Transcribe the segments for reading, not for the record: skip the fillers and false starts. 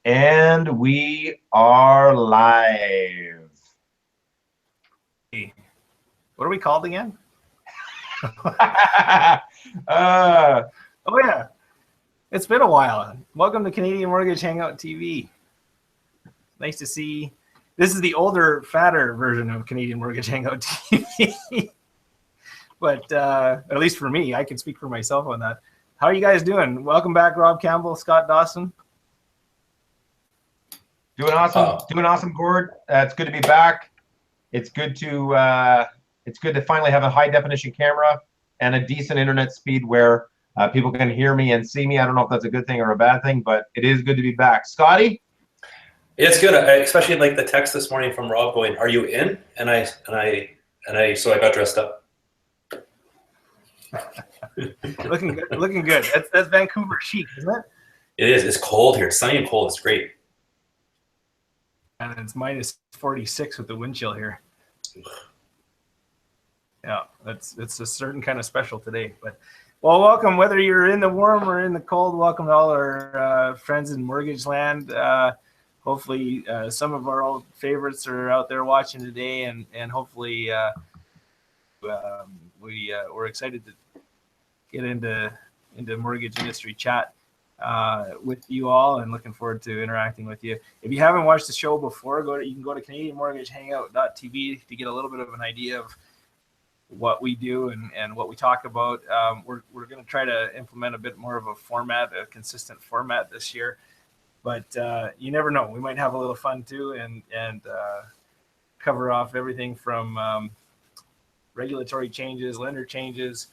And we are live. What are we called again? Oh yeah, it's been a while. Welcome to Canadian Mortgage Hangout TV. Nice to see. This is the older, fatter version of Canadian Mortgage Hangout TV. But at least for me, I can speak for myself on that. How are you guys doing? Welcome back, Rob Campbell, Scott Dawson. Doing awesome, Gord. It's good to be back. It's good to finally have a high definition camera and a decent internet speed where people can hear me and see me. I don't know if that's a good thing or a bad thing, but it is good to be back. Scotty? It's good, especially like the text this morning from Rob going, "Are you in?" So I got dressed up. Looking good. That's Vancouver chic, isn't it? It is. It's cold here. It's sunny and cold. It's great. And it's minus 46 with the wind chill here. Yeah, it's a certain kind of special today. But well, welcome. Whether you're in the warm or in the cold, welcome to all our friends in mortgage land. Hopefully, some of our old favorites are out there watching today, and hopefully, we're excited to get into mortgage industry chat with you all, and looking forward to interacting with you. If you haven't watched the show before, you can go to CanadianMortgageHangout.tv to get a little bit of an idea of what we do and what we talk about. We're going to try to implement a bit more of a consistent format this year, but you never know. We might have a little fun too, and cover off everything from regulatory changes, lender changes,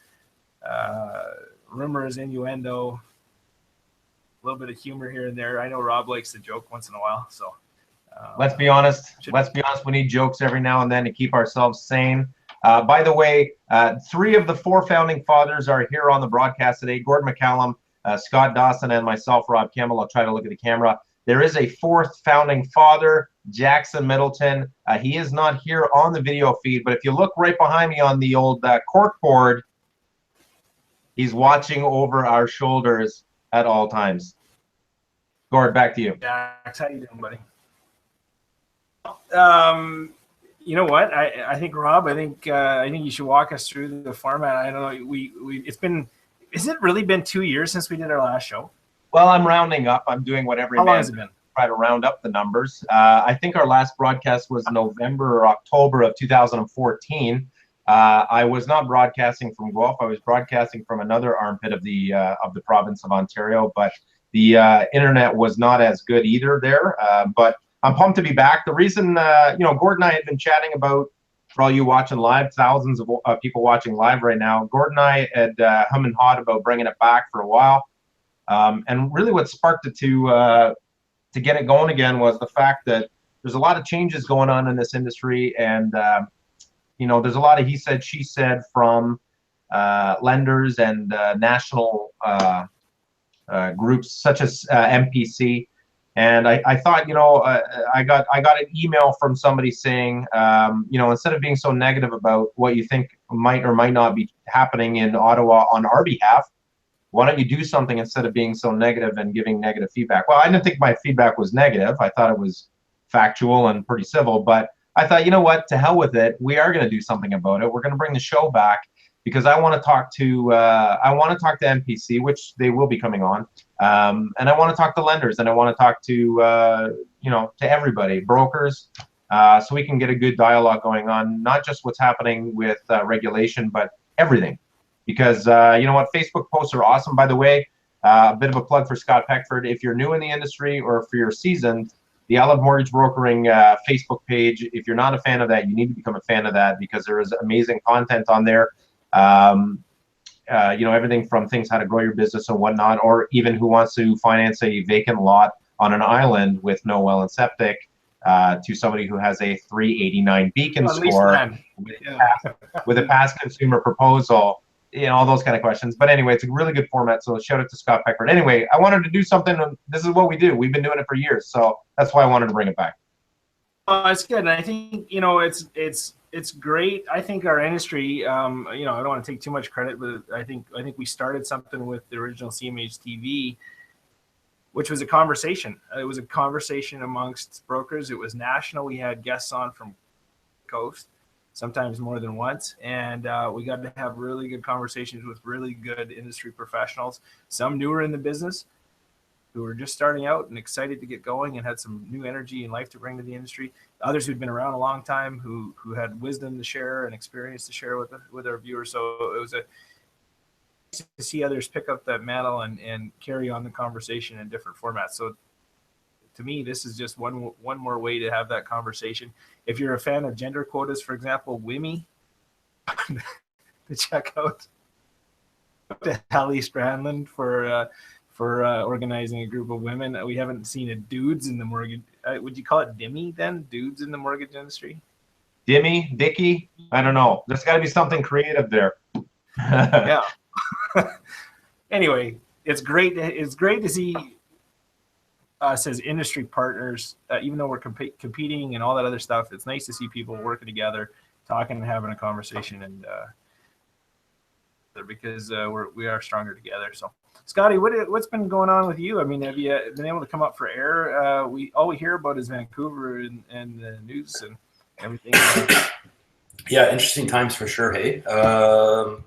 rumors, innuendo, a little bit of humor here and there. I know Rob likes to joke once in a while, so let's be honest. We need jokes every now and then to keep ourselves sane. By the way, 3 of the 4 founding fathers are here on the broadcast today: Gordon McCallum, Scott Dawson, and myself, Rob Campbell. I'll try to look at the camera. There is a 4th founding father, Jackson Middleton. He is not here on the video feed, but if you look right behind me on the old cork board, he's watching over our shoulders at all times. Gord, back to you. Jax, how you doing, buddy? You know what? I think Rob. I think you should walk us through the format. I don't know. Has it really been 2 years since we did our last show? Well, I'm rounding up. I'm doing what every How long man has it been? Try to round up the numbers. I think our last broadcast was November or October of 2014. I was not broadcasting from Guelph. I was broadcasting from another armpit of the province of Ontario, but the internet was not as good either there. But I'm pumped to be back. The reason, Gord and I had been chatting about, for all you watching live, thousands of people watching live right now, Gord and I had hum and hawed about bringing it back for a while. And really what sparked it to get it going again was the fact that there's a lot of changes going on in this industry, and there's a lot of he said, she said from lenders and national groups such as MPC. And I thought, I got an email from somebody saying, instead of being so negative about what you think might or might not be happening in Ottawa on our behalf, why don't you do something instead of being so negative and giving negative feedback? Well, I didn't think my feedback was negative. I thought it was factual and pretty civil, but I thought, you know what, to hell with it. We are going to do something about it. We're going to bring the show back because I want to talk to MPC, which they will be coming on, and I want to talk to lenders, and I want to talk to to everybody, brokers, so we can get a good dialogue going on, not just what's happening with regulation, but everything. Because you know what, Facebook posts are awesome. By the way, a bit of a plug for Scott Peckford. If you're new in the industry or if you're seasoned, the I Love Mortgage Brokering Facebook page, if you're not a fan of that, you need to become a fan of that, because there is amazing content on there. Everything from things how to grow your business and whatnot, or even who wants to finance a vacant lot on an island with no well and septic, to somebody who has a 389 Beacon score with a past consumer proposal. All those kind of questions. But anyway, it's a really good format, so shout out to Scott Peckford. Anyway, I wanted to do something. This is what we do. We've been doing it for years, so that's why I wanted to bring it back. It's good, and I think it's great. I think our industry, I don't want to take too much credit, but I think we started something with the original CMHtv which was a conversation. It was a conversation amongst brokers. It was national. We had guests on from coast, sometimes more than once, and we got to have really good conversations with really good industry professionals, some newer in the business who were just starting out and excited to get going and had some new energy and life to bring to the industry. Others who'd been around a long time who had wisdom to share and experience to share with our viewers. So it was to see others pick up that mantle and carry on the conversation in different formats. So to me, this is just one more way to have that conversation. If you're a fan of gender quotas, for example, WIMI, to check out to Hallie Strandland for organizing a group of women. We haven't seen a dudes in the mortgage. Would you call it Dimmy then? Dudes in the mortgage industry? Dimmy, Dicky? I don't know. There's got to be something creative there. Yeah. Anyway, it's great to see us as industry partners, even though we're competing and all that other stuff. It's nice to see people working together, talking and having a conversation, and because we are stronger together. So, Scotty, what's been going on with you? I mean, have you been able to come up for air? All we hear about is Vancouver and the news and everything. Yeah, interesting times for sure. Hey,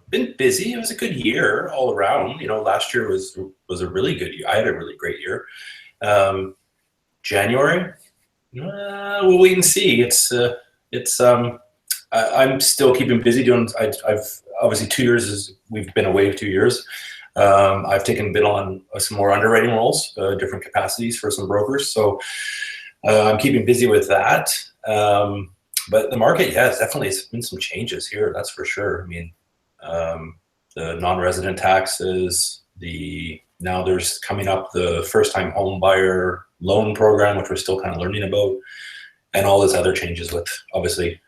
been busy. It was a good year all around. You know, last year was a really good year. I had a really great year. January, we'll wait and see. I'm still keeping busy doing. I've obviously 2 years we've been away 2 years. I've taken a bit on some more underwriting roles, different capacities for some brokers. So I'm keeping busy with that. But the market, yes, definitely has been some changes here. That's for sure. I mean, the non-resident taxes, now there's coming up the first-time home buyer loan program, which we're still kind of learning about, and all these other changes with obviously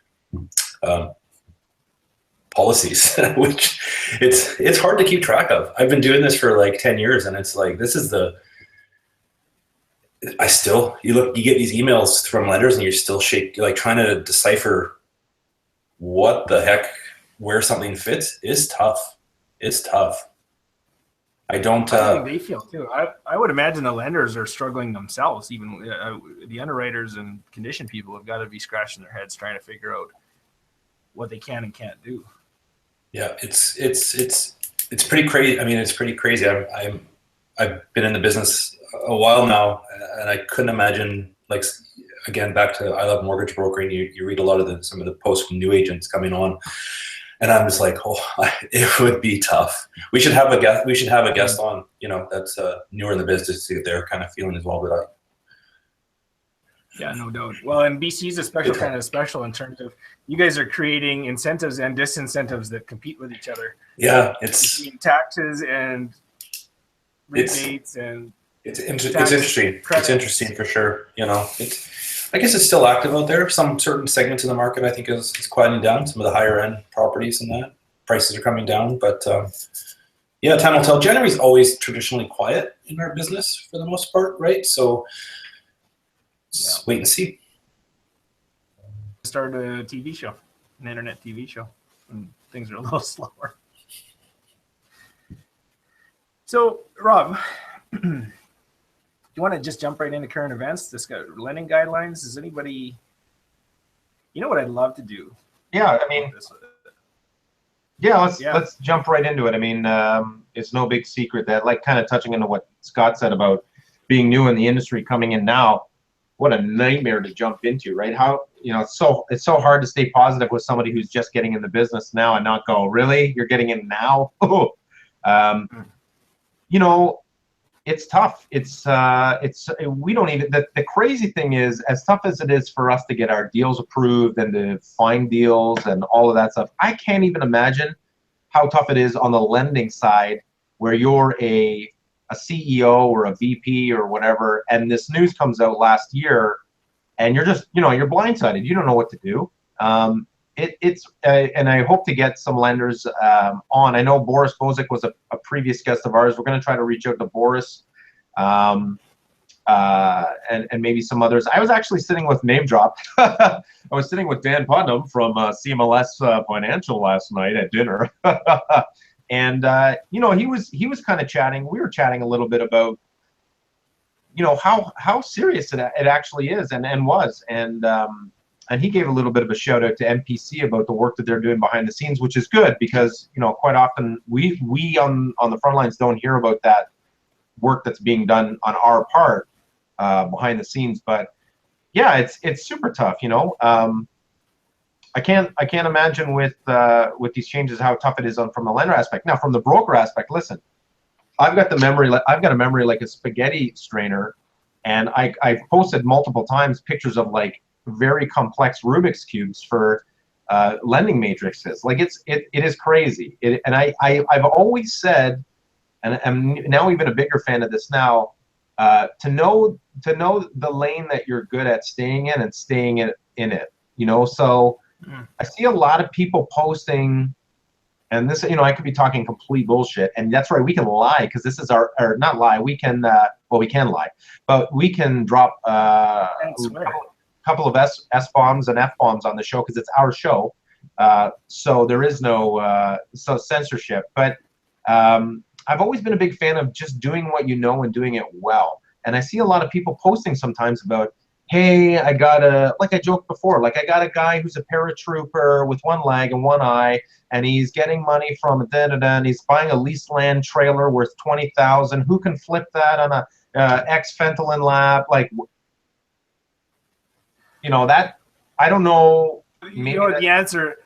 policies, which it's hard to keep track of. I've been doing this for like 10 years, and it's like you get these emails from lenders, and you're still like trying to decipher what the heck, where something fits is tough. It's tough. I think they feel too. I would imagine the lenders are struggling themselves. Even the underwriters and condition people have got to be scratching their heads trying to figure out what they can and can't do. Yeah, it's pretty crazy. I mean, it's pretty crazy. I've been in the business a while now, and I couldn't imagine, like, again, back to I love mortgage brokering. You read a lot of some of the posts from new agents coming on, and I'm just like, it would be tough. We should have a guest on, that's newer in the business to get their kind of feeling as well. But yeah, no doubt. Well, and BC is a special in terms of you guys are creating incentives and disincentives that compete with each other. Yeah, it's taxes and rebates and it's interesting. It's interesting for sure. I guess it's still active out there. Some certain segments of the market, I think, is quieting down. Some of the higher end properties and that prices are coming down. But yeah, time will tell. January is always traditionally quiet in our business for the most part, right? So let's wait and see. Start a TV show, an internet TV show, and things are a little slower. So, Rob, you want to just jump right into current events, discuss lending guidelines? Does anybody, what I'd love to do? Yeah, I mean, let's jump right into it. I mean, it's no big secret that, like, kind of touching into what Scott said about being new in the industry, coming in now, what a nightmare to jump into, right? How, it's so hard to stay positive with somebody who's just getting in the business now and not go, really? You're getting in now? It's tough. We don't even, the crazy thing is, as tough as it is for us to get our deals approved and to find deals and all of that stuff, I can't even imagine how tough it is on the lending side where you're a CEO or a VP or whatever, and this news comes out last year and you're just, you're blindsided. You don't know what to do. And I hope to get some lenders on. I know Boris Bozic was a previous guest of ours. We're going to try to reach out to Boris and maybe some others. I was actually sitting with name drop. I was sitting with Dan Putnam from CMLS Financial last night at dinner, and he was kind of chatting. We were chatting a little bit about you know, how serious it actually is and was. And he gave a little bit of a shout out to MPC about the work that they're doing behind the scenes, which is good because, you know, quite often we on the front lines don't hear about that work that's being done on our part behind the scenes. But yeah, it's super tough, you know. I can't imagine with these changes how tough it is from the lender aspect. Now, from the broker aspect, listen, I've got a memory like a spaghetti strainer, and I've posted multiple times pictures of like very complex Rubik's cubes for lending matrices. Like it is crazy. And I've always said, and I'm now even a bigger fan of this now, to know the lane that you're good at staying in and staying in it. You know, so I see a lot of people posting, and this, you know, I could be talking complete bullshit, and that's right, we can lie because this is or not lie. We can, well, we can lie, but we can drop couple of S-bombs and F-bombs on the show because it's our show. So there is no censorship. But I've always been a big fan of just doing what you know and doing it well. And I see a lot of people posting sometimes about, hey, I got like I joked before, like I got a guy who's a paratrooper with one leg and one eye, and he's getting money from and he's buying a leased land trailer worth $20,000. Who can flip that on a ex-Fentanyl lab? Like, you know, that, I don't know. You know, the answer,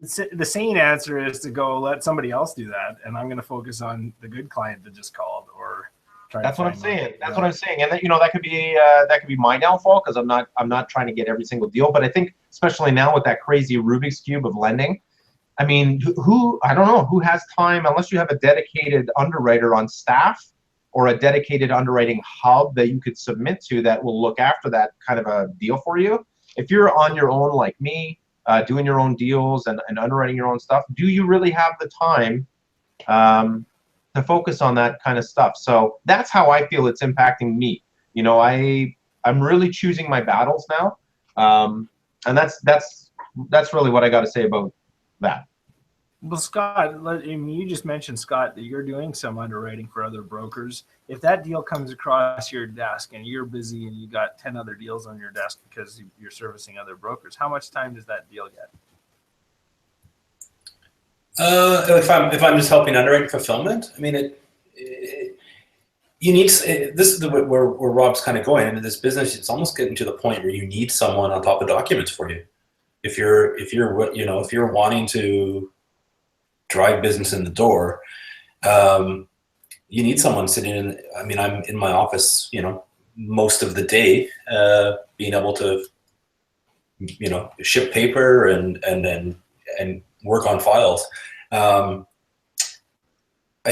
the sane answer is to go let somebody else do that, and I'm going to focus on the good client that just called, or try. That's what I'm saying. That's what I'm saying, and that, you know, that could be my downfall because I'm not trying to get every single deal, but I think especially now with that crazy Rubik's cube of lending, I mean, I don't know who has time unless you have a dedicated underwriter on staff or a dedicated underwriting hub that you could submit to that will look after that kind of a deal for you. If you're on your own like me, doing your own deals and underwriting your own stuff, do you really have the time to focus on that kind of stuff? So that's how I feel it's impacting me. You know, I'm really choosing my battles now, and that's really what I got to say about that. Well, Scott, I mean, you just mentioned, Scott, that you're doing some underwriting for other brokers. If that deal comes across your desk and you're busy and you got 10 other deals on your desk because you're servicing other brokers, how much time does that deal get? If I'm just helping underwrite fulfillment, I mean, you need, this is where Rob's kind of going. I mean, this business, it's almost getting to the point where you need someone on top of documents for you. If you're wanting to drive business in the door, you need someone sitting in. I mean, I'm in my office, you know, most of the day, being able to, you know, ship paper and work on files. I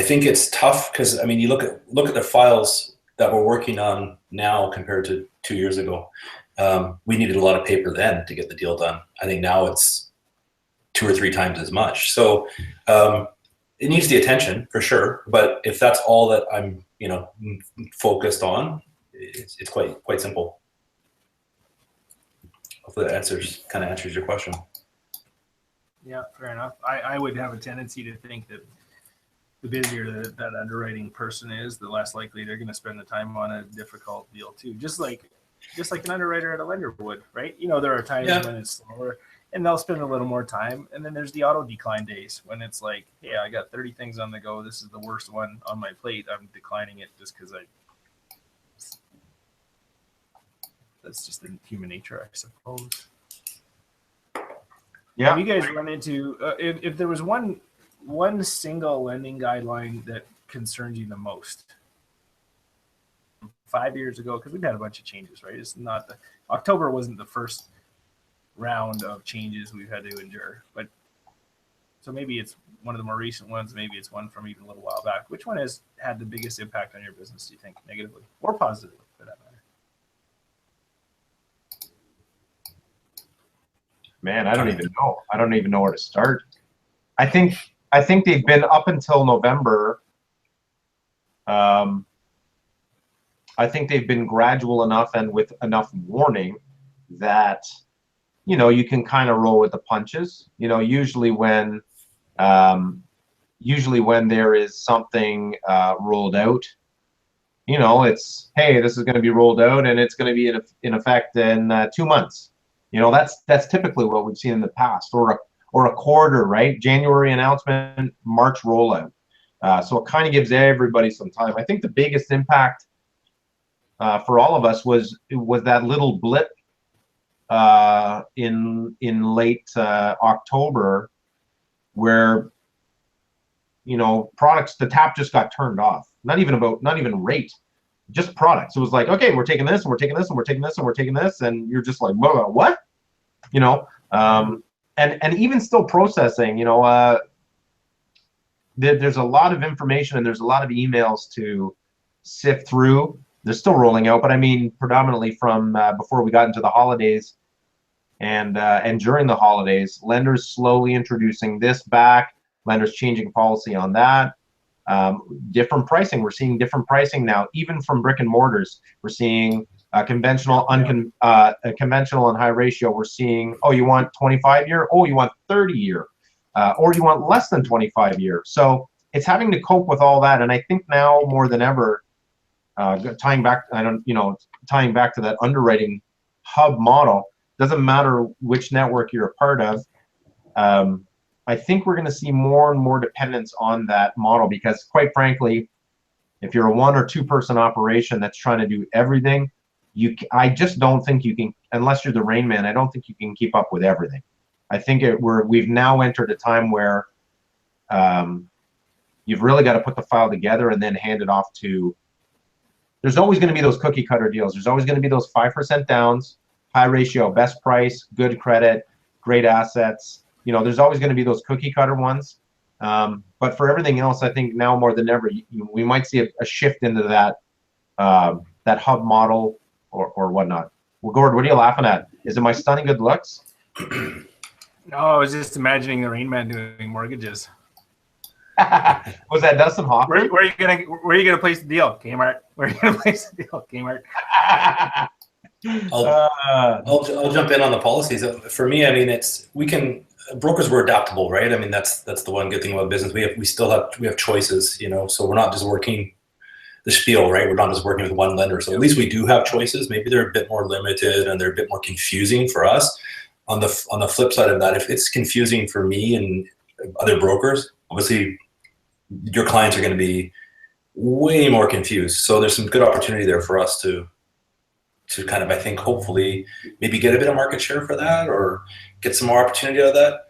think it's tough because, I mean, you look at the files that we're working on now compared to 2 years ago. We needed a lot of paper then to get the deal done. I think now it's 2 or 3 times as much. So it needs the attention for sure. But if that's all that I'm, you know, focused on, it's quite simple. Hopefully that kind of answers your question. Yeah, fair enough. I would have a tendency to think that the busier that underwriting person is, the less likely they're going to spend the time on a difficult deal too. Just like an underwriter at a lender would, right? You know, there are times when it's slower and they'll spend a little more time. And then there's the auto decline days when it's like, hey, I got 30 things on the go. This is the worst one on my plate. I'm declining it just because that's just the human nature, I suppose. Yeah. Have you guys run into, if there was one single lending guideline that concerns you the most 5 years ago, because we've had a bunch of changes, right? It's not October wasn't the first round of changes we've had to endure, but so maybe it's one of the more recent ones, maybe it's one from even a little while back. Which one has had the biggest impact on your business, do you think, negatively or positively for that matter? Man, I don't even know. I don't even know where to start. I think they've been up until November. I think they've been gradual enough and with enough warning that, you know, you can kind of roll with the punches. You know, usually when there is something rolled out, it's, hey, this is going to be rolled out and it's going to be in effect in 2 months. That's typically what we've seen in the past, or a quarter, right? January announcement, March rollout. So it kind of gives everybody some time. I think the biggest impact for all of us was that little blip in late October, where products, the tap just got turned off. Not even rate, just products. It was like, okay, we're taking this and we're taking this and we're taking this and we're taking this, and you're just like, whoa, what? And even still processing, there's a lot of information and there's a lot of emails to sift through. They're still rolling out, but I mean predominantly from before we got into the holidays and during the holidays, lenders slowly introducing this back, lenders changing policy on that. Different pricing. We're seeing different pricing now, even from brick and mortars. We're seeing conventional, conventional and high ratio. We're seeing, oh, you want 25-year? Oh, you want 30-year? Or you want less than 25-year? So it's having to cope with all that. And I think now more than ever, tying back to that underwriting hub model, doesn't matter which network you're a part of. I think we're going to see more and more dependence on that model, because quite frankly, if you're a 1 or 2 person operation that's trying to do everything, I just don't think you can, unless you're the Rain Man, I don't think you can keep up with everything. I think we've now entered a time where you've really got to put the file together and then hand it off to, there's always going to be those cookie cutter deals. There's always going to be those 5% downs, high ratio, best price, good credit, great assets. There's always going to be those cookie cutter ones. But for everything else, I think now more than ever, we might see a shift into that hub model or whatnot. Well, Gord, what are you laughing at? Is it my stunning good looks? No, I was just imagining the Rain Man doing mortgages. Was that Dustin Hoffman? Where are you gonna place the deal? Kmart. Where are you gonna place the deal? Kmart. I'll jump in on the policies. For me, I mean, brokers were adaptable, right? I mean, that's the one good thing about business. We have choices, so we're not just working the spiel, right? We're not just working with one lender. So at least we do have choices. Maybe they're a bit more limited and they're a bit more confusing for us. On the flip side of that, if it's confusing for me and other brokers, obviously your clients are going to be way more confused. So there's some good opportunity there for us to kind of, I think, hopefully maybe get a bit of market share for that or get some more opportunity out of that.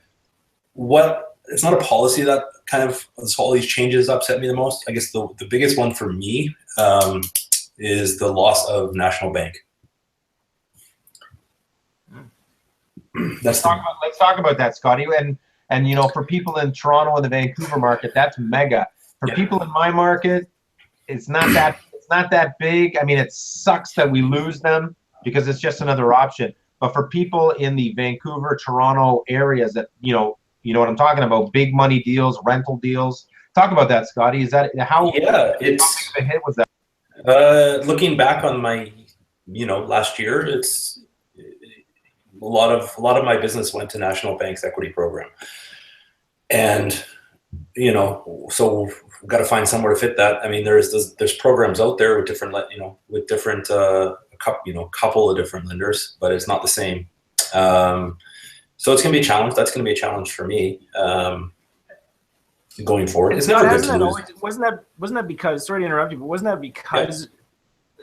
It's not a policy that kind of, all these changes upset me the most. I guess the biggest one for me is the loss of National Bank. Let's talk about that, Scotty. And for people in Toronto and the Vancouver market, that's mega. For people in my market, it's not that big. I mean, it sucks that we lose them because it's just another option. But for people in the Vancouver, Toronto areas that you know what I'm talking about, big money deals, rental deals. Talk about that, Scotty. Is that how? Yeah, it's how big of a hit was that? Looking back on my last year, it's a lot of my business went to National Bank's equity program, and so we've got to find somewhere to fit that. I mean, there's programs out there with different couple of different lenders, but it's not the same. So it's gonna be a challenge. That's gonna be a challenge for me going forward. It's never good to lose. Wasn't that because? Sorry to interrupt you, but wasn't that because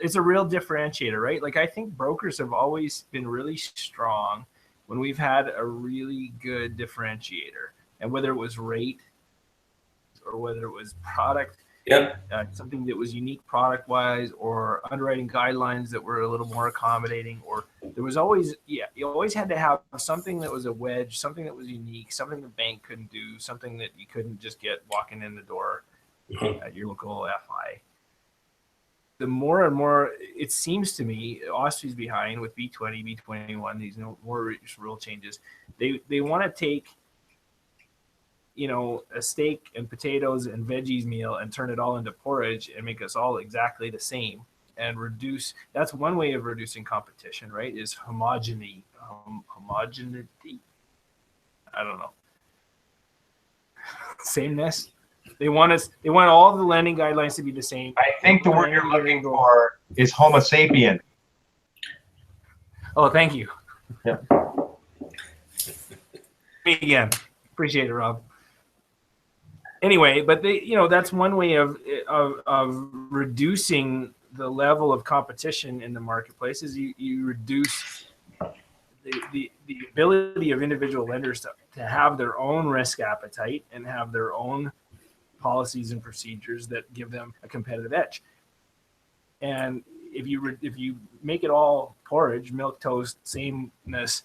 it's a real differentiator, right? Like, I think brokers have always been really strong when we've had a really good differentiator, and whether it was rate or whether it was product, something that was unique product wise, or underwriting guidelines that were a little more accommodating, or there was always, you always had to have something that was a wedge, something that was unique, something the bank couldn't do, something that you couldn't just get walking in the door at your local FI. The more and more, it seems to me, OSFI's behind with B20, B21, these more rule changes. They want to take a steak and potatoes and veggies meal and turn it all into porridge and make us all exactly the same and reduce. That's one way of reducing competition, right? Is homogeneity. I don't know. Sameness. They want us. They want all the lending guidelines to be the same. I think the word you're looking for is Homo sapien. Oh, thank you. Yeah. Me again. Appreciate it, Rob. Anyway, but they, that's one way of reducing the level of competition in the marketplace is you reduce the ability of individual lenders to have their own risk appetite and have their own policies and procedures that give them a competitive edge. And if you make it all porridge, milk toast, sameness,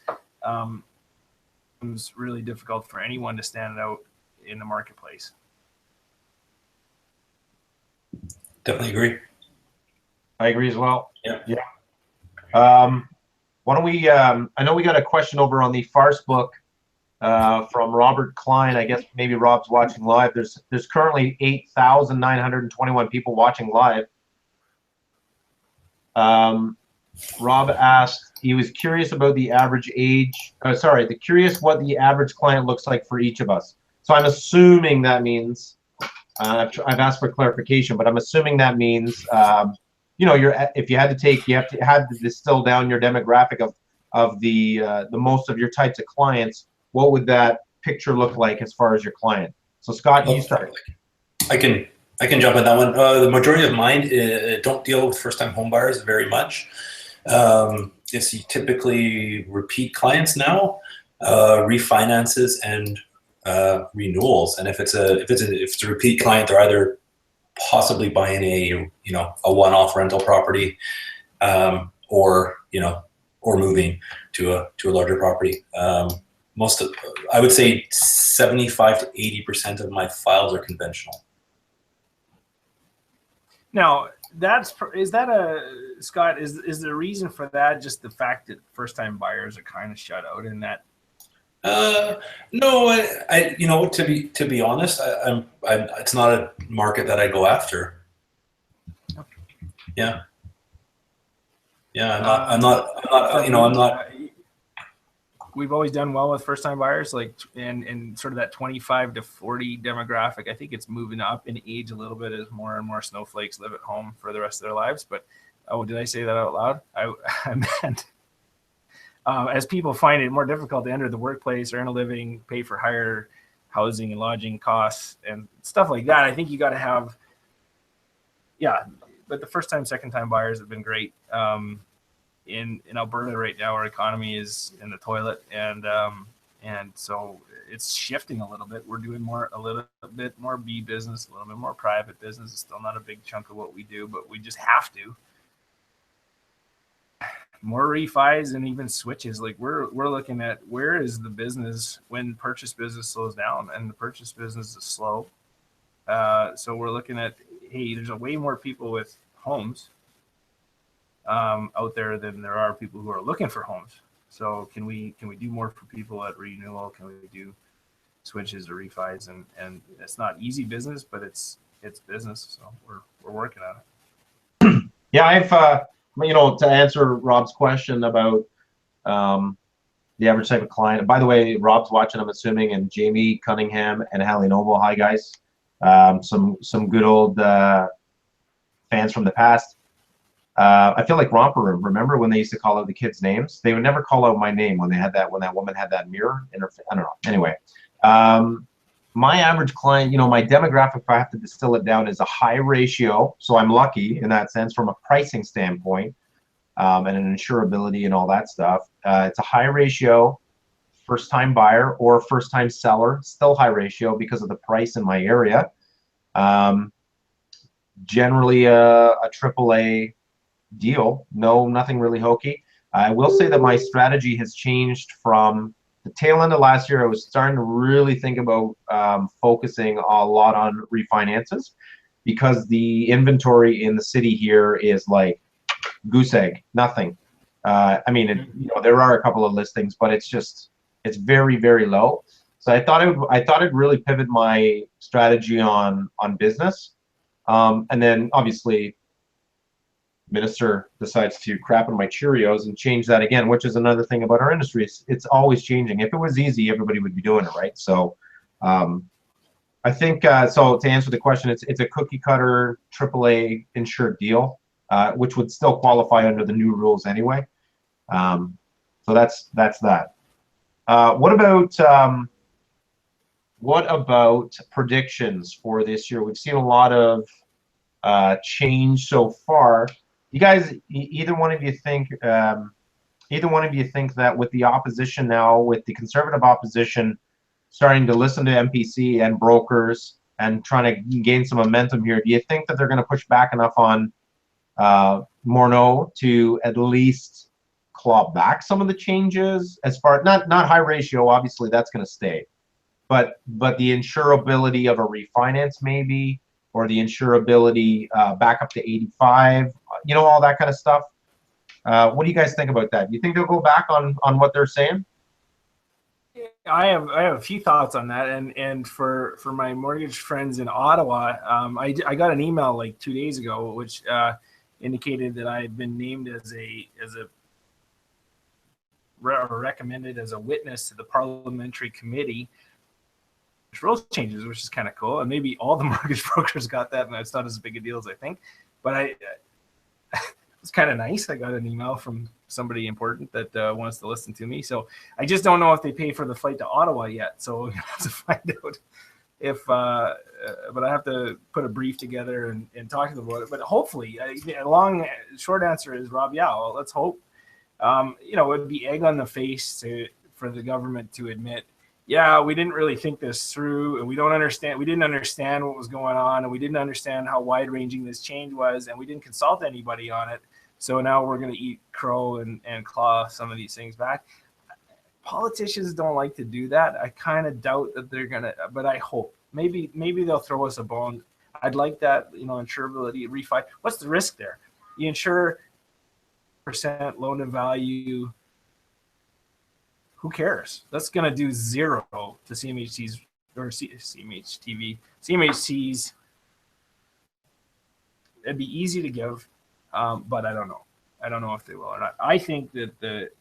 it's really difficult for anyone to stand out in the marketplace. Definitely agree. I agree as well. Yeah. Why don't we? I know we got a question over on the Farce book from Robert Klein. I guess maybe Rob's watching live. There's currently 8,921 people watching live. Rob asked, he was curious about the average age. Curious what the average client looks like for each of us. So I'm assuming that means. I've asked for clarification, but I'm assuming that means. If you had to distill down your demographic of the most of your types of clients, what would that picture look like as far as your client? So Scott, you start. I can jump on that one. The majority of mine don't deal with first-time home buyers very much. It's typically repeat clients now, refinances and renewals. And if it's a repeat client, they're either possibly buying a one-off rental property, or moving to a larger property. I would say 75 to 80% of my files are conventional. Now, Scott, is the reason for that just the fact that first-time buyers are kind of shut out in that? No, to be honest, it's not a market that I go after. Yeah. I'm not. We've always done well with first-time buyers, like in sort of that 25 to 40 demographic. I think it's moving up in age a little bit as more and more snowflakes live at home for the rest of their lives. But did I say that out loud? I meant as people find it more difficult to enter the workplace, earn a living, pay for higher housing and lodging costs and stuff like that. I think you got to have, but the first-time, second-time buyers have been great. In Alberta right now, our economy is in the toilet, and so it's shifting a little bit. We're doing a little bit more B business, a little bit more private business. It's still not a big chunk of what we do, but we just have to. More refis and even switches. Like we're looking at where is the business when purchase business slows down, and the purchase business is slow. So we're looking at, hey, there's way more people with homes out there than there are people who are looking for homes. So can we do more for people at renewal? Can we do switches or refis? And it's not easy business, but it's business. So we're working on it. Yeah, I've to answer Rob's question about the average type of client. And by the way, Rob's watching, I'm assuming, and Jamie Cunningham and Hallie Noble. Hi guys, some good old fans from the past. I feel like Romper Room. Remember when they used to call out the kids' names? They would never call out my name when that woman had that mirror in her. I don't know. Anyway, my average client, my demographic, if I have to distill it down, is a high ratio. So I'm lucky in that sense from a pricing standpoint, and an insurability and all that stuff. It's a high ratio first-time buyer or first-time seller, still high ratio because of the price in my area. Generally a AAA deal. No, nothing really hokey. I will say that my strategy has changed from the tail end of last year. I was starting to really think about focusing a lot on refinances because the inventory in the city here is like goose egg, nothing. I mean, there are a couple of listings, but it's very, very low. So I thought I'd really pivot my strategy on business, and then obviously Minister decides to crap on my Cheerios and change that again, which is another thing about our industry. It's always changing. If it was easy, everybody would be doing it, right? So I think so. To answer the question, it's a cookie cutter AAA insured deal, which would still qualify under the new rules anyway. So that's that. What about predictions for this year? We've seen a lot of change so far. You guys, either one of you think that with the opposition now, with the conservative opposition starting to listen to MPC and brokers and trying to gain some momentum here, do you think that they're going to push back enough on Morneau to at least claw back some of the changes? As far not high ratio, obviously that's going to stay, but the insurability of a refinance maybe, or the insurability back up to 85, you know, all that kind of stuff. What do you guys think about that? Do you think they'll go back on what they're saying? I have a few thoughts on that, and for my mortgage friends in Ottawa, I got an email like 2 days ago which indicated that I had been named as a recommended as a witness to the parliamentary committee rules changes, which is kind of cool. And maybe all the mortgage brokers got that, and it's not as big a deal as I think. But it's kind of nice. I got an email from somebody important that wants to listen to me. So I just don't know if they pay for the flight to Ottawa yet. So I have to find out if, but I have to put a brief together and talk to them about it. But hopefully, short answer is, Rob, yeah, well, let's hope. You know, it would be egg on the face for the government to admit, yeah, we didn't really think this through, and we didn't understand what was going on, and we didn't understand how wide-ranging this change was, and we didn't consult anybody on it. So now we're going to eat crow and claw some of these things back. Politicians don't like to do that. I kind of doubt that they're going to, but I hope. Maybe they'll throw us a bone. I'd like that, you know, insurability, refi. What's the risk there? You insure % loan to value. Who cares? That's going to do zero to CMHC's or CMHTV's. It'd be easy to give, but I don't know. I don't know if they will or not. I think that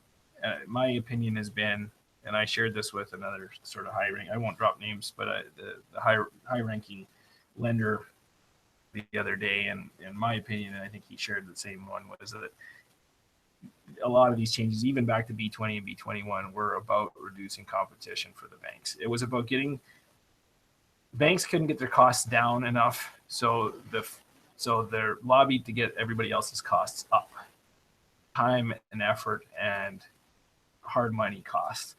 my opinion has been, and I shared this with another sort of high rank. I won't drop names, but the high ranking lender the other day, and in my opinion, and I think he shared the same one, was that a lot of these changes, even back to B20 and B21, were about reducing competition for the banks. It was about banks couldn't get their costs down enough, so they're lobbied to get everybody else's costs up. Time and effort and hard money costs.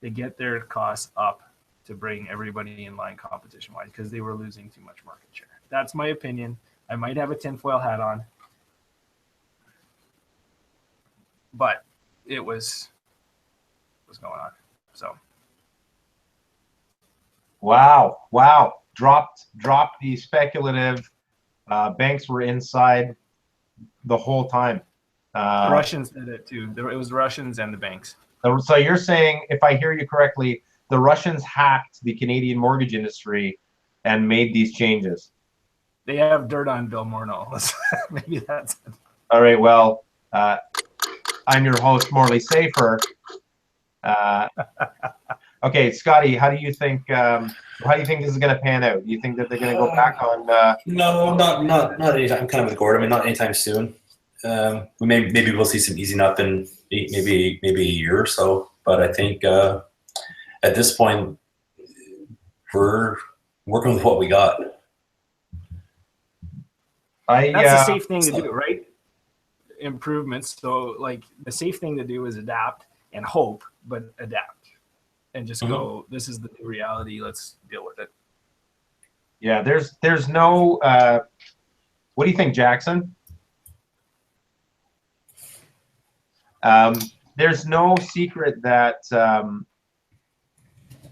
They get their costs up to bring everybody in line competition-wise because they were losing too much market share. That's my opinion. I might have a tinfoil hat on, but it was going on. So wow, dropped the speculative. Banks were inside the whole time. The Russians did it too. It was the Russians and the banks. So you're saying, if I hear you correctly, the Russians hacked the Canadian mortgage industry and made these changes. They have dirt on Bill Morneau. Maybe that's it. All right. Well, I'm your host, Morley Safer. Okay, Scotty, how do you think this is going to pan out? Do you think that they're going to go back on? No, not anytime. I'm kind of with Gordon. I mean, not anytime soon. Maybe we'll see some easing up in maybe a year or so. But I think at this point we're working with what we got. That's the safe thing to do, right? Improvements. So like the safe thing to do is adapt and hope, but adapt and just go, this is the new reality. Let's deal with it. Yeah, there's no what do you think, Jackson? There's no secret that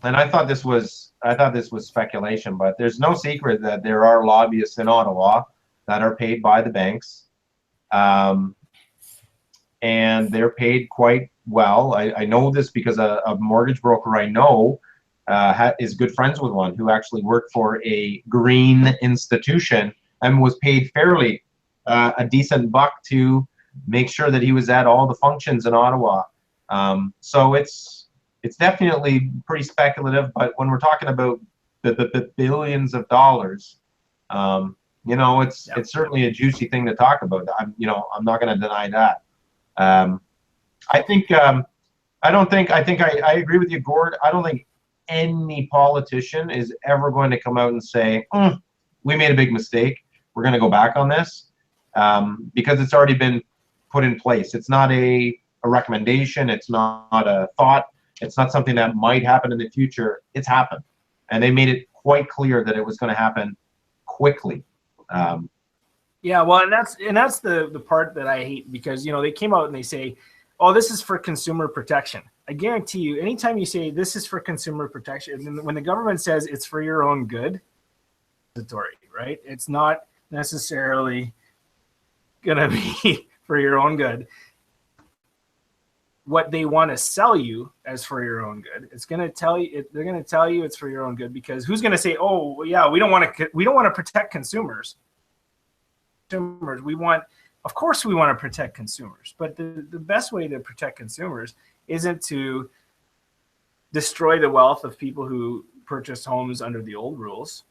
and I thought this was speculation, but there's no secret that there are lobbyists in Ottawa that are paid by the banks, and they're paid quite well. I know this because a mortgage broker I know is good friends with one who actually worked for a green institution and was paid fairly a decent buck to make sure that he was at all the functions in Ottawa. So it's definitely pretty speculative, but when we're talking about billions of dollars. You know, it's certainly a juicy thing to talk about. I'm not going to deny that. I think I agree with you, Gord. I don't think any politician is ever going to come out and say, we made a big mistake, we're going to go back on this, because it's already been put in place. It's not a recommendation. It's not a thought. It's not something that might happen in the future. It's happened. And they made it quite clear that it was going to happen quickly. Yeah, well, and that's the part that I hate, because they came out and they say, oh, this is for consumer protection. I guarantee you, anytime you say this is for consumer protection, and when the government says it's for your own good, right? It's not necessarily gonna be for your own good. What they want to sell you as for your own good, it's going to tell you. They're going to tell you it's for your own good, because who's going to say, "Oh, well, yeah, we don't want to protect consumers." Of course, we want to protect consumers, but the best way to protect consumers isn't to destroy the wealth of people who purchased homes under the old rules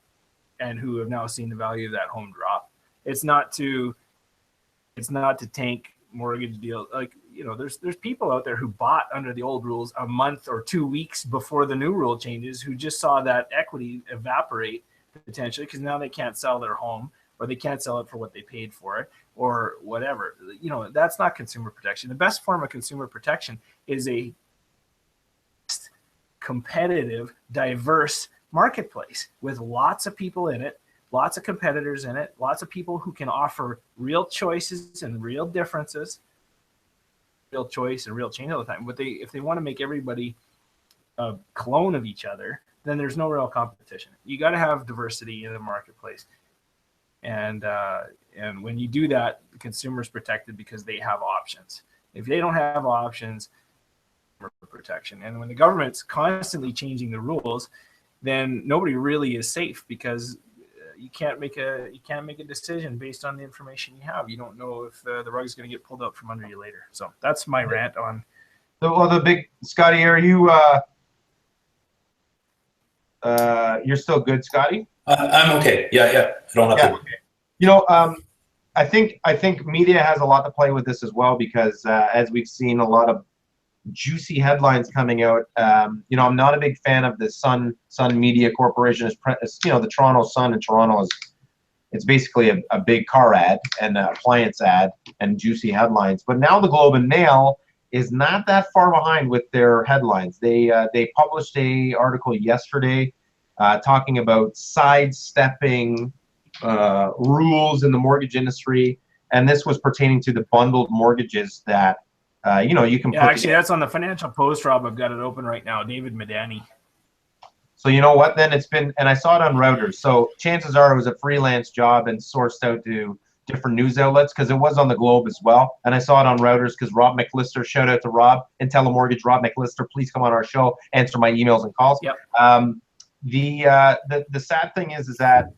and who have now seen the value of that home drop. It's not to tank mortgage deals. Like, there's people out there who bought under the old rules a month or 2 weeks before the new rule changes, who just saw that equity evaporate potentially because now they can't sell their home, or they can't sell it for what they paid for it, or whatever. That's not consumer protection. The best form of consumer protection is a competitive, diverse marketplace with lots of people in it, lots of competitors in it, lots of people who can offer real choices and real differences, real choice and real change all the time. But if they want to make everybody a clone of each other, then there's no real competition. You got to have diversity in the marketplace. And when you do that, the consumer's protected because they have options. If they don't have options, protection. And when the government's constantly changing the rules, then nobody really is safe, because you can't make a decision based on the information you have. You don't know if the rug is going to get pulled out from under you later. So that's my rant on. Well, the big Scotty, are you you're still good, Scotty? I'm okay. Yeah. I don't have to. Okay. I think media has a lot to play with this as well, because as we've seen a lot of juicy headlines coming out. I'm not a big fan of the Sun Media Corporation. The Toronto Sun in Toronto it's basically a big car ad and an appliance ad and juicy headlines. But now the Globe and Mail is not that far behind with their headlines. They published a article yesterday talking about sidestepping rules in the mortgage industry, and this was pertaining to the bundled mortgages that you can. Yeah, actually, that's on the Financial Post, Rob. I've got it open right now. David Medani. So you know what? Then it's been, and I saw it on Reuters. So chances are it was a freelance job and sourced out to different news outlets, because it was on the Globe as well. And I saw it on Reuters because Rob McLister, shout out to Rob and Telemortgage, Rob McLister, please come on our show, answer my emails and calls. Yep. The sad thing is that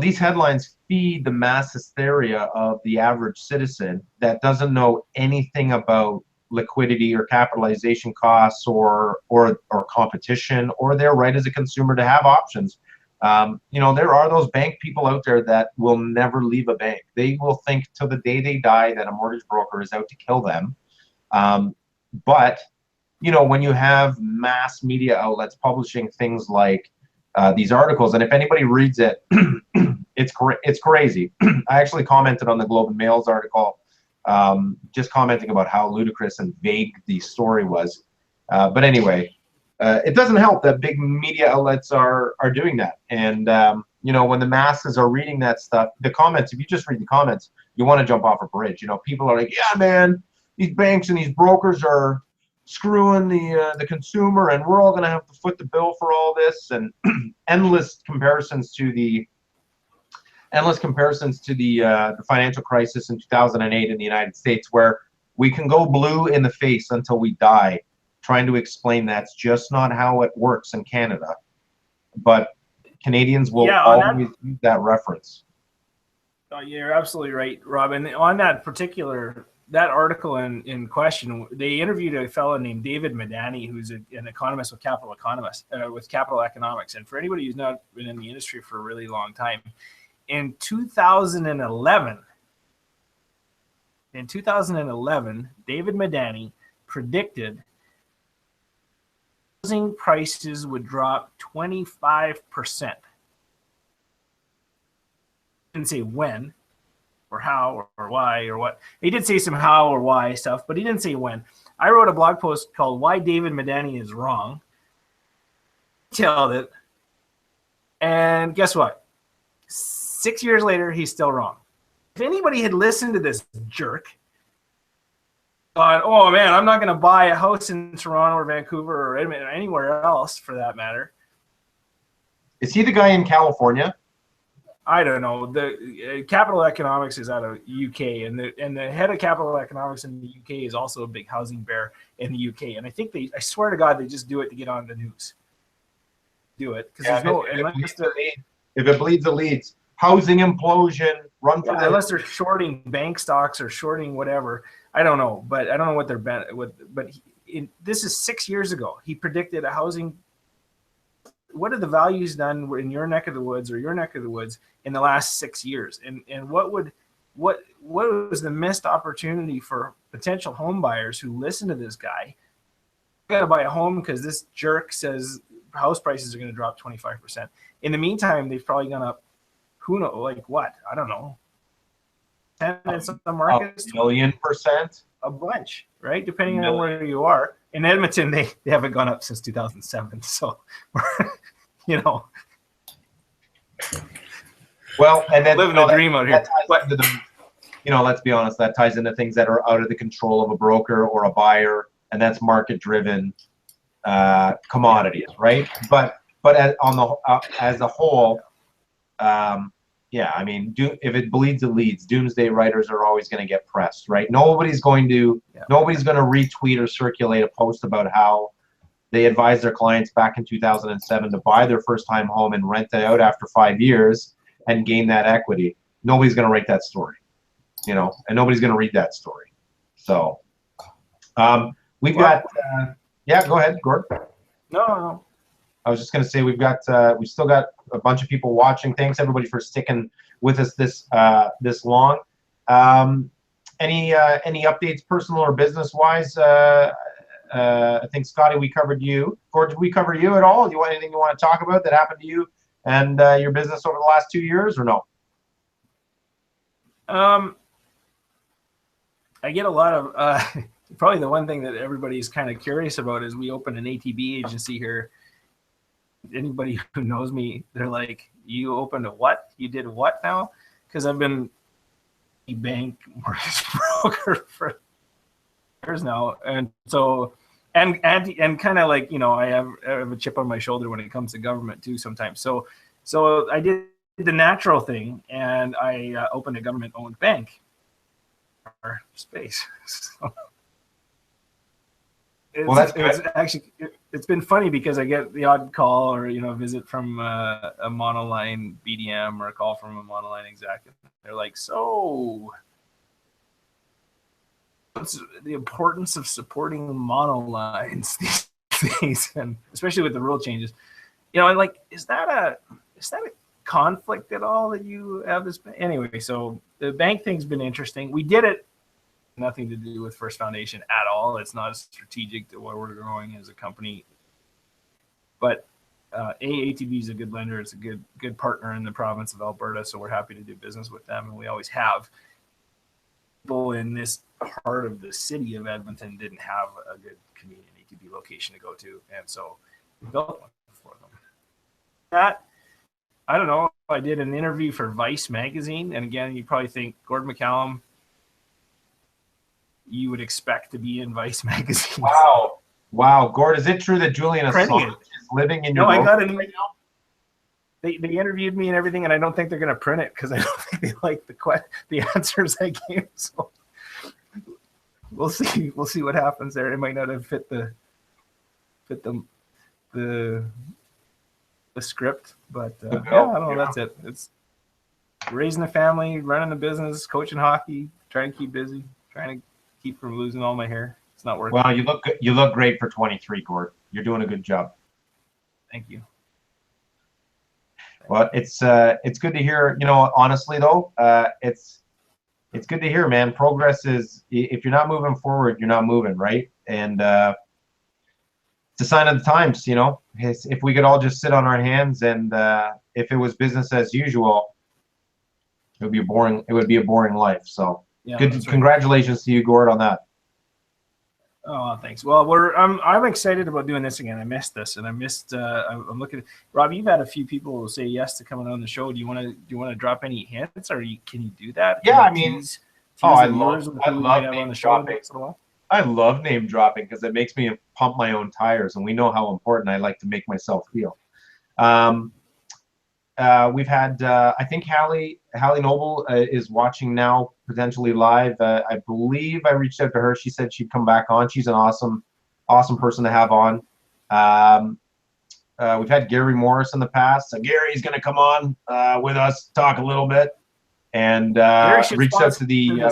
these headlines feed the mass hysteria of the average citizen that doesn't know anything about liquidity or capitalization costs or competition or their right as a consumer to have options. There are those bank people out there that will never leave a bank. They will think till the day they die that a mortgage broker is out to kill them. But when you have mass media outlets publishing things like these articles, and if anybody reads it, it's crazy. I actually commented on the Globe and Mail's article, just commenting about how ludicrous and vague the story was. But anyway, it doesn't help that big media outlets are doing that. And when the masses are reading that stuff, the comments, if you just read the comments, you want to jump off a bridge. People are like, yeah, man, these banks and these brokers are screwing the consumer, and we're all going to have to foot the bill for all this, and endless comparisons to the financial crisis in 2008 in the United States, where we can go blue in the face until we die trying to explain that's just not how it works in Canada. But Canadians will always use that reference. You're absolutely right, Rob. And on that particular that article in question, they interviewed a fellow named David Madani, who's an economist with Capital Economics. And for anybody who's not been in the industry for a really long time, in 2011, David Madani predicted housing prices would drop 25%. Didn't say when or how or why or what. He did say some how or why stuff, but he didn't say when. I wrote a blog post called "Why David Madani is Wrong." Detailed it, and guess what? 6 years later, he's still wrong. If anybody had listened to this jerk, thought, "Oh man, I'm not going to buy a house in Toronto or Vancouver or Edmonton or anywhere else for that matter." Is he the guy in California? I don't know. The Capital Economics is out of UK, and the head of Capital Economics in the UK is also a big housing bear in the UK. And I think I swear to God, they just do it to get on the news. Do it because there's no if it bleeds, it leads. Housing implosion. Run for the unless they're shorting bank stocks or shorting whatever. I don't know, but I don't know what they're but this is 6 years ago. He predicted a housing. What are the values done in your neck of the woods or your neck of the woods in the last 6 years? And what was the missed opportunity for potential home buyers who listen to this guy? Got to buy a home because this jerk says house prices are going to drop 25%. In the meantime, they've probably gone up. Who knows? Like what? I don't know. 10 in some markets. A million%. A bunch, right? Depending on where you are. In Edmonton, they haven't gone up since 2007. So, you know. Well, and then living the dream out here. But let's be honest, that ties into things that are out of the control of a broker or a buyer, and that's market-driven commodities, right? But as a whole, yeah, I mean, if it bleeds, it leads. Doomsday writers are always going to get pressed, right? Nobody's going to retweet or circulate a post about how they advised their clients back in 2007 to buy their first-time home and rent it out after 5 years and gain that equity. Nobody's going to write that story, and nobody's going to read that story. So, we've got. Yeah, go ahead, Gord. No. I was just going to say we've still got a bunch of people watching. Thanks everybody for sticking with us this long. Any updates, personal or business wise? I think Scotty, we covered you. Gord, did we cover you at all? Do you want anything you want to talk about that happened to you and your business over the last 2 years, or no? I get a lot of probably the one thing that everybody's kind of curious about is we opened an ATB agency here. Anybody who knows me, they're like, "You opened a what? You did what now?" Because I've been a bank mortgage broker for years now, and so and kind of like I have a chip on my shoulder when it comes to government too sometimes. So I did the natural thing, and I opened a government-owned bank in our space. So, it's been funny because I get the odd call or a visit from a monoline BDM or a call from a monoline exec. They're like, "So, what's the importance of supporting monolines these days?" And especially with the rule changes, like, is that a conflict at all that you have this? Anyway, so the bank thing's been interesting. We did it. Nothing to do with First Foundation at all. It's not strategic to where we're growing as a company. But ATB is a good lender. It's a good partner in the province of Alberta, so we're happy to do business with them, and we always have. People in this part of the city of Edmonton didn't have a good convenient ATB location to go to, and so we built one for them. I don't know. I did an interview for Vice magazine, and again, you probably think Gord McCallum, you would expect to be in Vice magazine. Wow, Gord, is it true that Julian Assange is living in your? No, I got it right now. They interviewed me and everything, and I don't think they're going to print it because I don't think they like the answers I gave. So we'll see. We'll see what happens there. It might not have fit the script, but I don't know. That's it. It's raising a family, running a business, coaching hockey, trying to keep busy, trying to keep from losing all my hair. It's not working. Well, you look great for 23, Gord. You're doing a good job. Thank you. Well, it's good to hear. You know, honestly though, it's good to hear, man. Progress is, if you're not moving forward, you're not moving, right? And it's a sign of the times, you know. If we could all just sit on our hands and if it was business as usual, it would be boring. It would be a boring life. So, Yeah, good. that's right. Congratulations to you, Gord, on that. Oh, thanks. Well, I'm excited about doing this again. I missed this, and I missed. I'm looking. Rob, you've had a few people say yes to coming on the show. Do you want to drop any hints, or can you do that? Yeah, I mean, I love name dropping. I love name dropping because it makes me pump my own tires, and we know how important I like to make myself feel. We've had, I think Hallie Noble is watching now, potentially live. I believe I reached out to her. She said she'd come back on. She's an awesome person to have on. We've had Gary Morris in the past. So Gary's going to come on with us, talk a little bit, and reached out to the.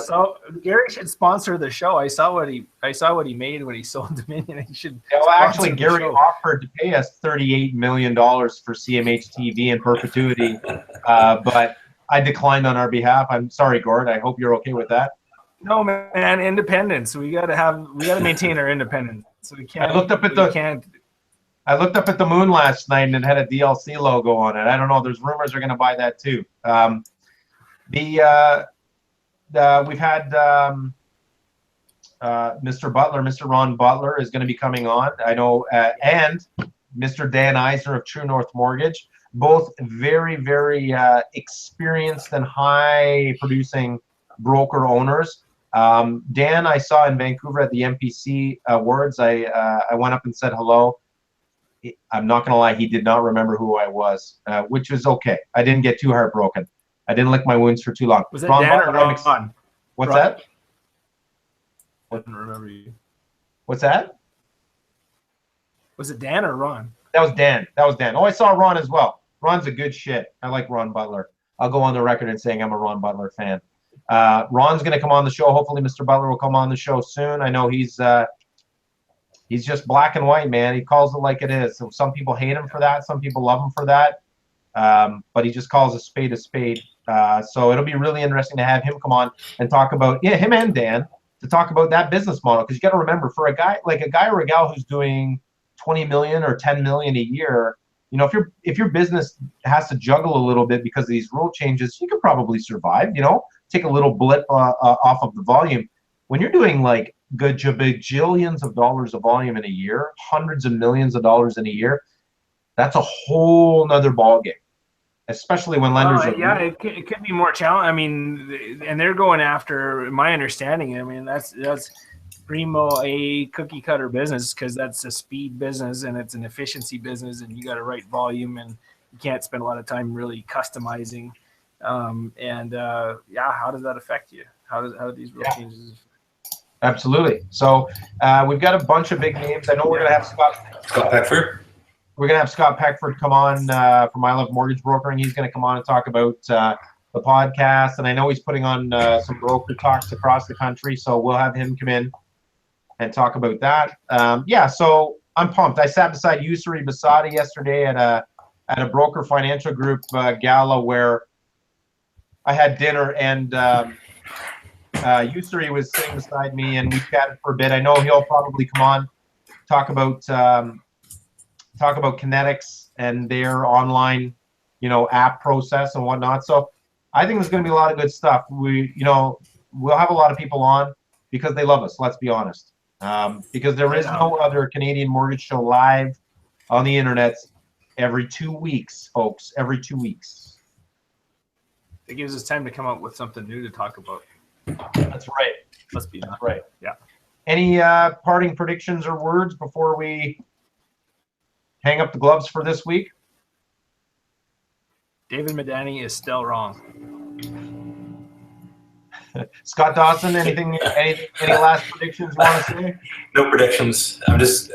Gary should sponsor the show. I saw what he made when he sold Dominion. He should. Yeah, well, actually, Gary offered to pay us $38 million for CMHtv in perpetuity, but I declined on our behalf. I'm sorry, Gord. I hope you're okay with that. No, man. Independence. We got to maintain our independence. So we can't. I looked up at the moon last night and it had a DLC logo on it. I don't know. There's rumors they're going to buy that too. We've had Mr. Butler, Mr. Ron Butler is going to be coming on. I know, and Mr. Dan Eisner of True North Mortgage, both very, very experienced and high producing broker owners. Dan, I saw in Vancouver at the MPC Awards. I went up and said hello. I'm not going to lie, he did not remember who I was, which was okay. I didn't get too heartbroken. I didn't lick my wounds for too long. Was it Dan or Ron? What's that? I didn't remember you. What's that? Was it Dan or Ron? That was Dan. Oh, I saw Ron as well. Ron's a good shit. I like Ron Butler. I'll go on the record in saying I'm a Ron Butler fan. Ron's going to come on the show. Hopefully Mr. Butler will come on the show soon. I know he's just black and white, man. He calls it like it is. So some people hate him for that. Some people love him for that. But he just calls a spade a spade. So it'll be really interesting to have him come on and talk about, him and Dan, to talk about that business model. Because you got to remember, for a guy or a gal who's doing 20 million or 10 million a year, you know, if your business has to juggle a little bit because of these rule changes, you could probably survive, you know, take a little blip off of the volume. When you're doing like bajillions of dollars of volume in a year, hundreds of millions of dollars in a year, that's a whole nother ballgame. Especially when lenders are it could be more challenging. I mean, and they're going after, my understanding, I mean, that's primo a cookie cutter business, because that's a speed business and it's an efficiency business, and you got to write volume, and you can't spend a lot of time really customizing. How does that affect you? How do these rule changes? Absolutely. So we've got a bunch of big names. I know we're going to have Scott Peckford. We're going to have Scott Peckford come on from I Love Mortgage Brokering. He's going to come on and talk about the podcast. And I know he's putting on some broker talks across the country. So we'll have him come in and talk about that. So I'm pumped. I sat beside Yusri Basadi yesterday at a broker financial group gala where I had dinner, and Yusri was sitting beside me, and we chatted for a bit. I know he'll probably come on, talk about Kinetics and their online, app process and whatnot. So I think there's going to be a lot of good stuff. We'll have a lot of people on because they love us. Let's be honest. Because there is no other Canadian mortgage show live on the internet every 2 weeks, folks. Every 2 weeks. It gives us time to come up with something new to talk about. That's right. Let's be That's right. Yeah. Any parting predictions or words before we hang up the gloves for this week? David Medani is still wrong. Scott Dawson, any last predictions you want to say? No predictions. I was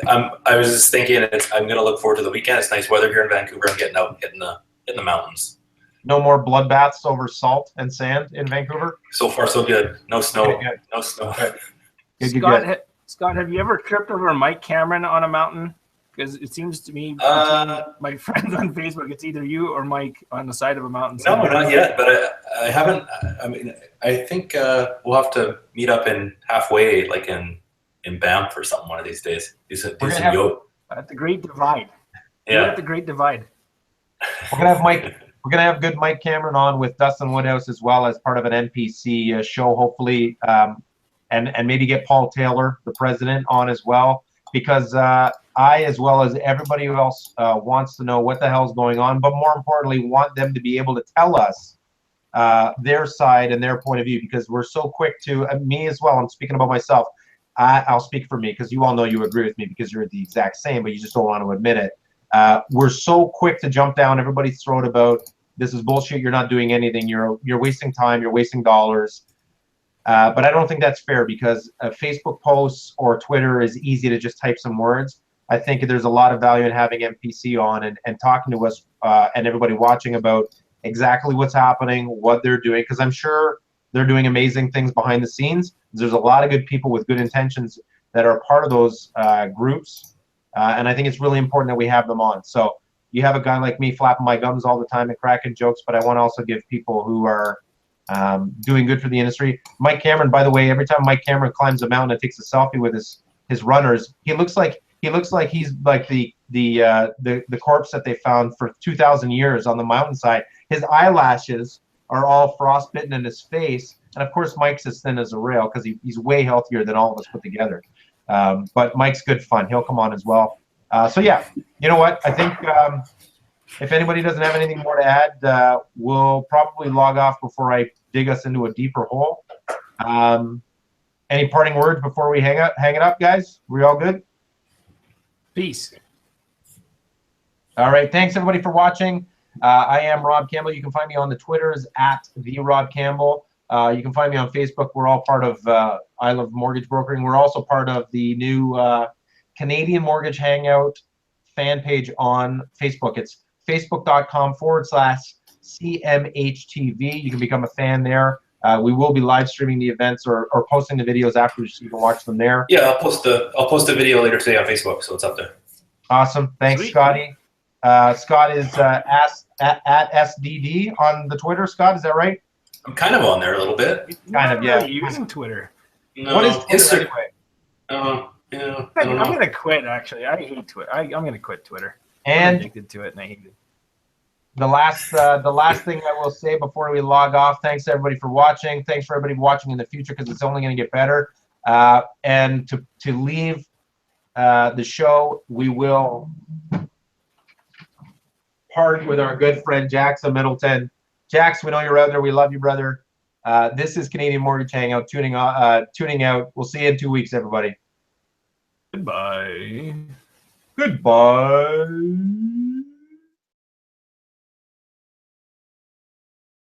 just thinking I'm going to look forward to the weekend. It's nice weather here in Vancouver. I'm getting out in the mountains. No more bloodbaths over salt and sand in Vancouver? So far, so good. No snow. Good. No snow. Scott, have you ever tripped over Mike Cameron on a mountain? Because it seems to me, between my friends on Facebook, it's either you or Mike on the side of a mountain. No, not yet, but I haven't. I mean, I think we'll have to meet up in halfway, like in Banff or something one of these days. At the Great Divide. Yeah. At the Great Divide. We're gonna have Mike. We're gonna have good Mike Cameron on with Dustin Woodhouse as well as part of an NPC show, hopefully, and maybe get Paul Taylor, the president, on as well, because I, as well as everybody else, wants to know what the hell's going on, but more importantly, want them to be able to tell us their side and their point of view, because we're so quick to, me as well, I'm speaking about myself, I'll speak for me, because you all know you agree with me because you're the exact same, but you just don't want to admit it. We're so quick to jump down everybody's throat about, this is bullshit, you're not doing anything, you're wasting time, you're wasting dollars. But I don't think that's fair, because Facebook posts or Twitter is easy to just type some words. I think there's a lot of value in having MPC on and talking to us and everybody watching about exactly what's happening, what they're doing, because I'm sure they're doing amazing things behind the scenes. There's a lot of good people with good intentions that are part of those groups, and I think it's really important that we have them on. So you have a guy like me flapping my gums all the time and cracking jokes, but I want to also give people who are doing good for the industry. Mike Cameron, by the way, every time Mike Cameron climbs a mountain and takes a selfie with his runners, he looks like he's like the corpse that they found for 2,000 years on the mountainside. His eyelashes are all frostbitten in his face, and of course Mike's as thin as a rail because he's way healthier than all of us put together. But Mike's good fun. He'll come on as well. So yeah, you know what? I think if anybody doesn't have anything more to add, we'll probably log off before I dig us into a deeper hole. Any parting words before we hang it up, guys? We all good? Peace. All right. Thanks, everybody, for watching. I am Rob Campbell. You can find me on the Twitters at @TheRobCampbell. You can find me on Facebook. We're all part of I Love Mortgage Brokering. We're also part of the new Canadian Mortgage Hangout fan page on Facebook. It's facebook.com/CMHtv. You can become a fan there. We will be live streaming the events or posting the videos afterwards so you can watch them there. Yeah, I'll post a video later today on Facebook, so it's up there. Awesome. Thanks, Sweet. Scotty. Scott is at SDD on the Twitter. Scott, is that right? I'm kind of on there a little bit. Kind of, yeah. Really using Twitter. No, What is Twitter anyway? Yeah, I'm gonna quit. Actually, I hate Twitter. I'm gonna quit Twitter. I'm And addicted to it, and I hate it. the last thing I will say before we log off, thanks everybody for watching. Thanks for everybody watching in the future, because it's only going to get better. And to leave the show, we will part with our good friend Jackson Middleton. Jax, we know you're out there. We love you, brother. This is Canadian Mortgage Hangout tuning out. We'll see you in 2 weeks, everybody. Goodbye. Goodbye.